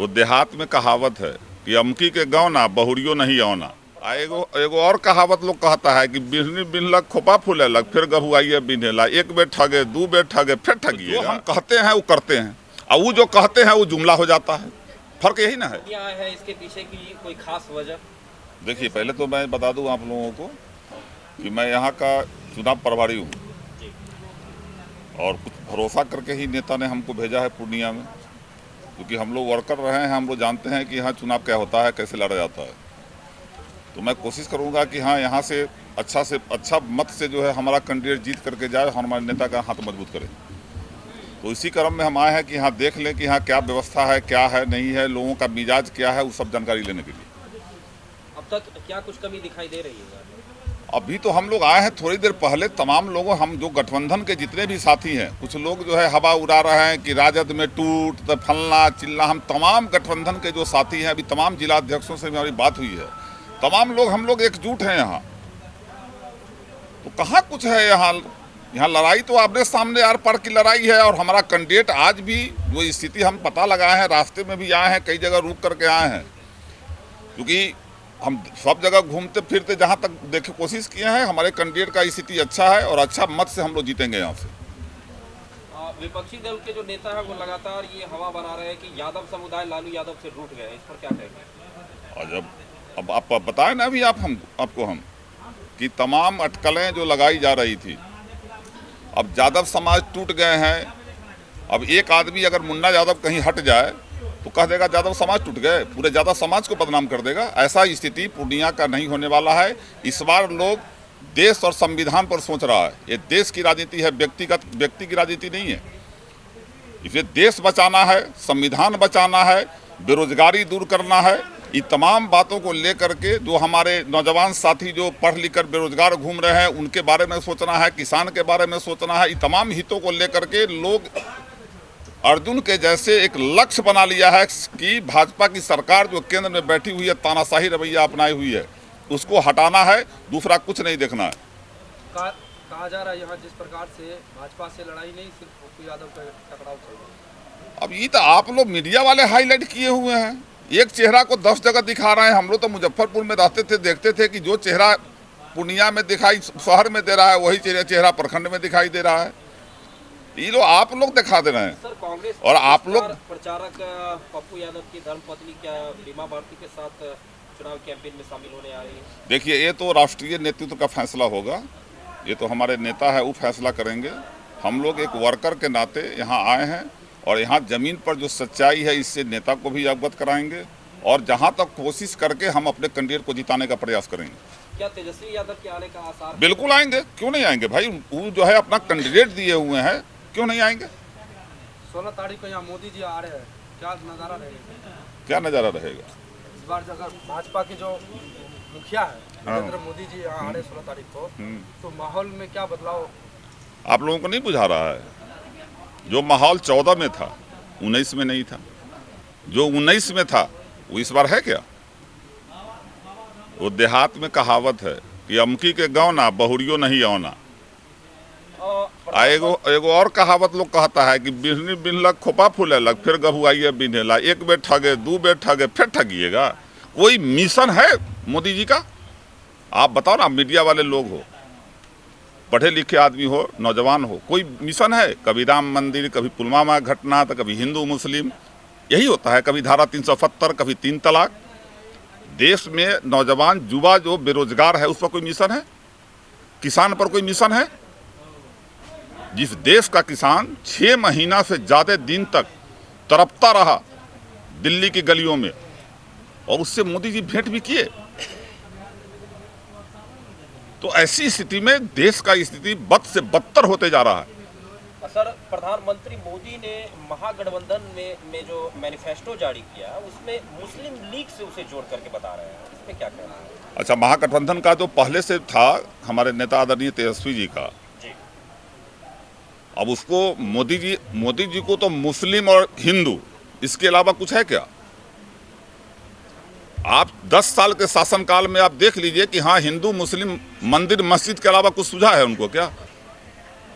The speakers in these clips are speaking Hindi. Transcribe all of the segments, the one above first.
वो देहात में कहावत है कि अमकी के गाँव ना बहुरियो नहीं औना। एगो और कहावत लोग कहता है कि बिहनी बिनलक खोपा फूलेलक फिर गहुआइए बिनेला, एक बेर ठगे दू बेर ठगे फिर ठगिए। जो हम कहते हैं वो करते हैं और वो जो कहते हैं वो जुमला हो जाता है। फर्क यही ना है। क्या है इसके पीछे की कोई खास वजह? देखिए, पहले तो मैं बता दूं आप लोगों को कि मैं यहाँ का चुनाव प्रभारी हूँ और कुछ भरोसा करके ही नेता ने हमको भेजा है पूर्णिया में, क्योंकि हम लोग वर्कर रहे हैं, हम लोग जानते हैं कि यहाँ चुनाव क्या होता है, कैसे लड़ा जाता है। तो मैं कोशिश करूँगा कि हाँ, यहाँ से अच्छा मत से जो है हमारा कैंडिडेट जीत करके जाए और हमारे नेता का हाथ मजबूत करे। तो इसी क्रम में हम आए हैं कि यहाँ देख लें कि यहाँ क्या व्यवस्था है, क्या है नहीं है, लोगों का मिजाज क्या है, वो सब जानकारी लेने के लिए। अब तक क्या कुछ कमी दिखाई दे रही है? अभी तो हम लोग आए हैं थोड़ी देर पहले, तमाम लोगों, हम जो गठबंधन के जितने भी साथी हैं, कुछ लोग जो है हवा उड़ा रहे हैं कि राजद में टूट तो फलना चिल्ला। हम तमाम गठबंधन के जो साथी हैं, अभी तमाम जिला अध्यक्षों से हमारी बात हुई है, तमाम लोग हम लोग एकजुट हैं यहाँ। तो कहाँ कुछ है यहाँ लड़ाई तो आपने सामने आर पार की लड़ाई है। और हमारा कैंडिडेट आज भी जो स्थिति हम पता लगाए हैं, रास्ते में भी आए हैं, कई जगह रुक करके आए हैं, क्योंकि हम सब जगह घूमते फिरते जहाँ तक देखे कोशिश किए हैं, हमारे कैंडिडेट का स्थिति अच्छा है और अच्छा मत से हम लोग जीतेंगे यहाँ से। विपक्षी दल के जो नेता है वो लगातार ये हवा बना रहे हैं कि यादव समुदाय लालू यादव से रूठ गए, इस पर क्या कहेंगे? और जब अब आप बताएं ना अभी आपको हम कि तमाम अटकलें जो लगाई जा रही थी, अब यादव समाज टूट गए हैं। अब एक आदमी अगर मुन्ना यादव कहीं हट जाए तो कह देगा यादव समाज टूट गए, पूरे यादव समाज को बदनाम कर देगा। ऐसा स्थिति पूर्णिया का नहीं होने वाला है। इस बार लोग देश और संविधान पर सोच रहा है। ये देश की राजनीति है, व्यक्ति की राजनीति नहीं है। इसे देश बचाना है, संविधान बचाना है, बेरोजगारी दूर करना है। ये तमाम बातों को लेकर के जो हमारे नौजवान साथी जो पढ़ लिख कर बेरोजगार घूम रहे हैं, उनके बारे में सोचना है, किसान के बारे में सोचना है। ये तमाम हितों को लेकर के लोग अर्जुन के जैसे एक लक्ष्य बना लिया है कि भाजपा की सरकार जो केंद्र में बैठी हुई है, तानाशाही रवैया अपनाई हुई है, उसको हटाना है, दूसरा कुछ नहीं देखना है। कहा जा रहा है यहाँ जिस प्रकार से भाजपा से लड़ाई नहीं, सिर्फ पप्पू यादव का टकराव चल रहा है। अब ये तो आप लोग मीडिया वाले हाईलाइट किए हुए हैं, एक चेहरा को 10 जगह दिखा रहे हैं। हम लोग तो मुजफ्फरपुर में रहते थे, देखते थे कि जो चेहरा पूर्णिया में दिखाई शहर में दे रहा है, वही चेहरा प्रखंड में दिखाई दे रहा है। ये लोग आप लोग दिखा दे रहे हैं। सर, कांग्रेस और आप लोग प्रचारक पप्पू यादव की धर्मपत्नी क्या बीमा भारती के साथ चुनाव कैंपेन में शामिल होने आ रही है? देखिए, ये तो राष्ट्रीय नेतृत्व का फैसला होगा। ये तो हमारे नेता है, वो फैसला करेंगे। हम लोग एक वर्कर के नाते यहाँ आए हैं और यहाँ जमीन पर जो सच्चाई है, इससे नेता को भी अवगत कराएंगे और जहाँ तक कोशिश करके हम अपने कैंडिडेट को जिताने का प्रयास करेंगे। क्या तेजस्वी यादव के आने का आसार? बिल्कुल आएंगे, क्यों नहीं आएंगे भाई। वो जो है अपना कैंडिडेट दिए हुए हैं, क्यों नहीं आएंगे। 16 तारीख को यहाँ मोदी जी आ रहे हैं, क्या नज़ारा रहेगा? क्या नज़ारा रहेगा? इस बार अगर भाजपा की जो मुखिया है नरेंद्र मोदी जी यहाँ आ रहे 16 तारीख को, तो माहौल में क्या बदलाव आप लोगों को नहीं बुझा रहा है? जो माहौल 14 में था, 19 में नहीं था। जो 19 में था वो इस बार है क्या? वो देहात में कहावत है कि अमकी के गाँव ना बहुरियो नहीं औना। एगो और कहावत लोग कहता है कि बिहनी बिनलक खोपा फूलेलक फिर गहुआइए बिनेला, एक बेर ठगे दू बेर ठगे फिर ठगिएगा। कोई मिशन है मोदी जी का? आप बताओ ना, मीडिया वाले लोग हो, पढ़े लिखे आदमी हो, नौजवान हो, कोई मिशन है? कभी राम मंदिर, कभी पुलवामा घटना, तो कभी हिंदू मुस्लिम, यही होता है। कभी धारा 370, कभी 3 तलाक। देश में नौजवान युवा जो बेरोजगार है, उस पर कोई मिशन है? किसान पर कोई मिशन है? जिस देश का किसान 6 महीना से ज़्यादा दिन तक तड़पता रहा दिल्ली की गलियों में, और उससे मोदी जी भेंट भी किए, तो ऐसी स्थिति में देश का स्थिति बद से बदतर होते जा रहा है। सर, प्रधानमंत्री मोदी ने महागठबंधन में जो मैनिफेस्टो जारी किया, उसमें मुस्लिम लीग से उसे जोड़ करके बता रहे हैं, इसमें क्या कहना है? अच्छा, महागठबंधन का जो पहले से था हमारे नेता आदरणीय तेजस्वी जी का, अब उसको मोदी जी को तो मुस्लिम और हिंदू, इसके अलावा कुछ है क्या? आप 10 साल के शासनकाल में आप देख लीजिए कि हाँ, हिंदू मुस्लिम मंदिर मस्जिद के अलावा कुछ सुझा है उनको क्या?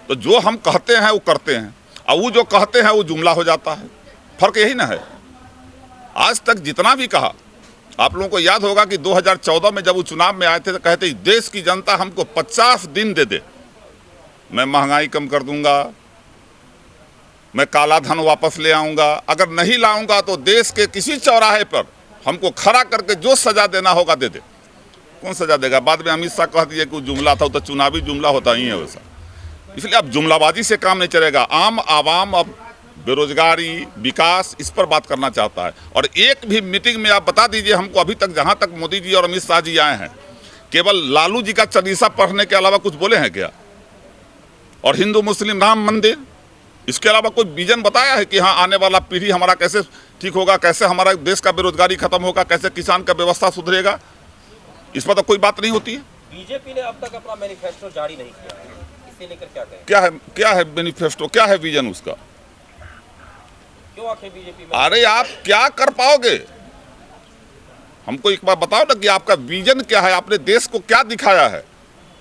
तो जो हम कहते हैं वो करते हैं, और वो जो कहते हैं वो जुमला हो जाता है। फर्क यही ना है। आज तक जितना भी कहा, आप लोगों को याद होगा कि 2014 में जब वो चुनाव में आए थे तो कहते देश की जनता हमको 50 दिन दे दे, मैं महंगाई कम कर दूंगा, मैं काला धन वापस ले आऊंगा, अगर नहीं लाऊंगा तो देश के किसी चौराहे पर हमको खड़ा करके जो सजा देना होगा दे दे। कौन सजा देगा? बाद में अमित शाह कह दिए कि वो जुमला था, तो चुनावी जुमला होता ही है वैसा। इसलिए अब जुमलाबाजी से काम नहीं चलेगा। आम आवाम अब बेरोजगारी, विकास, इस पर बात करना चाहता है। और एक भी मीटिंग में आप बता दीजिए हमको, अभी तक जहां तक मोदी जी और अमित शाह जी आए हैं, केवल लालू जी का चालीसा पढ़ने के अलावा कुछ बोले हैं क्या? और हिंदू मुस्लिम राम मंदिर, इसके अलावा कोई विजन बताया है कि हाँ आने वाला पीढ़ी हमारा कैसे ठीक होगा, कैसे हमारा देश का बेरोजगारी खत्म होगा, कैसे किसान का व्यवस्था सुधरेगा? इस पर तो कोई बात नहीं होती है। बीजेपी ने अब तक अपना मैनिफेस्टो जारी नहीं किया है, इसे लेकर क्या कहें? क्या है मैनिफेस्टो, क्या है विजन उसका? क्यों आखिर बीजेपी में? अरे आप क्या कर पाओगे? हमको एक बार बताओ ना कि आपका विजन क्या है, आपने देश को क्या दिखाया है?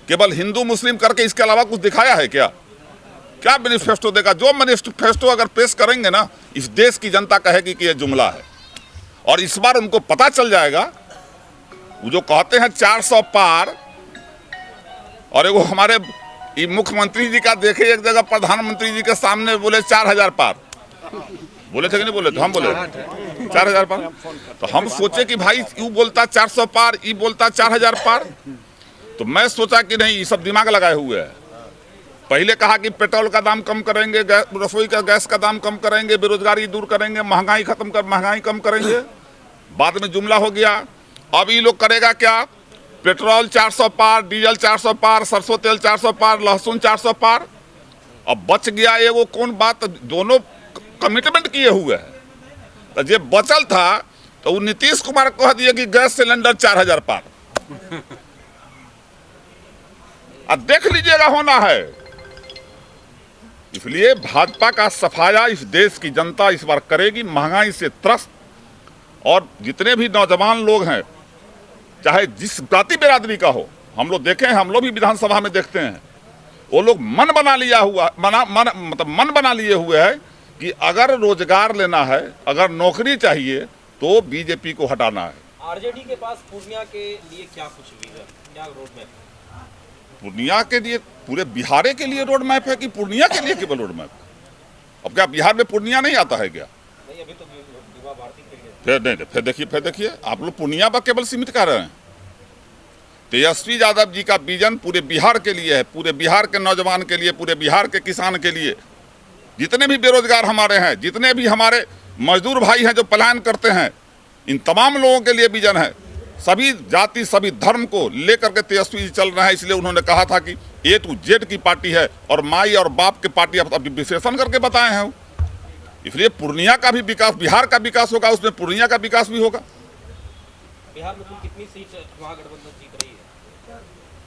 केवल हिंदू मुस्लिम करके इसके अलावा कुछ दिखाया है क्या? क्या मैनिफेस्टो देगा? जो मैनिफेस्टो अगर पेश करेंगे ना, इस देश की जनता कहेगी कि यह जुमला है। और इस बार उनको पता चल जाएगा, वो जो कहते हैं 400 पार, और वो हमारे मुख्यमंत्री जी का देखे एक जगह प्रधानमंत्री जी के सामने बोले 4000 पार, बोले थे कि नहीं बोले थे? हम बोले 4000 पार। तो हम सोचे कि भाई यू बोलता 400 पार, ये बोलता 4000 पार। तो मैं सोचा कि नहीं, ये सब दिमाग लगाए हुए है। पहले कहा कि पेट्रोल का दाम कम करेंगे, रसोई का गैस का दाम कम करेंगे, बेरोजगारी दूर करेंगे, महंगाई कम करेंगे। बाद में जुमला हो गया। अब ये लोग करेगा क्या? पेट्रोल 400 पार, डीजल 400 पार, सरसों तेल 400 पार, लहसुन 400 पार। अब बच गया ये वो कौन बात? दोनों कमिटमेंट किए हुए हैं। तो जो बचल था तो वो नीतीश कुमार कह दिए कि गैस सिलेंडर 4000 पार। अब देख लीजिएगा, होना है। इसलिए भाजपा का सफाया इस देश की जनता इस बार करेगी। महंगाई से त्रस्त और जितने भी नौजवान लोग हैं, चाहे जिस जाति बिरादरी का हो, हम लोग देखे हैं, हम लोग भी विधानसभा में देखते हैं, वो लोग मन बना लिए हुए है कि अगर रोजगार लेना है, अगर नौकरी चाहिए तो बीजेपी को हटाना है। आरजेडी के पास पूर्णिया के लिए क्या कुछ विजन, क्या रोड मैप? पूर्णिया के लिए, पूरे बिहार के लिए रोड मैप है कि पूर्णिया के लिए केवल रोड मैप? अब क्या बिहार में पूर्णिया नहीं आता है क्या? नहीं, अभी तो युवा भारती के लिए। फिर देखिए आप लोग पूर्णिया पर केवल सीमित कर रहे हैं। तेजस्वी यादव जी का विजन पूरे बिहार के लिए है, पूरे बिहार के नौजवान के लिए, पूरे बिहार के किसान के लिए। जितने भी बेरोजगार हमारे हैं, जितने भी हमारे मजदूर भाई हैं जो पलायन करते हैं, इन तमाम लोगों के लिए विजन है। सभी जाति, सभी धर्म को लेकर के तेजस्वी जी चल रहे हैं। इसलिए उन्होंने कहा था कि A to Z की पार्टी है और माई और बाप की पार्टी अब विश्लेषण करके बताए हैं। इसलिए पूर्णिया का भी विकास, बिहार का विकास होगा, उसमें पूर्णिया का विकास भी होगा। बिहार में कुल कितनी सीट महागठबंधन जीत रही है?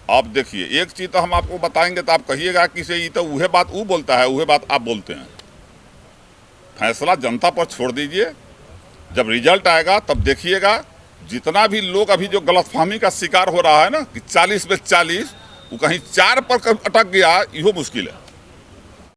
आप देखिए, एक चीज तो हम आपको बताएंगे तो आप कहिएगा कि से ये तो वह बात वो बोलता है, वह बात आप बोलते हैं। फैसला जनता पर छोड़ दीजिए। जब रिजल्ट आएगा तब देखिएगा। जितना भी लोग अभी जो गलतफहमी का शिकार हो रहा है ना कि 40 में 40, वो कहीं 4 पर अटक गया, यह मुश्किल है।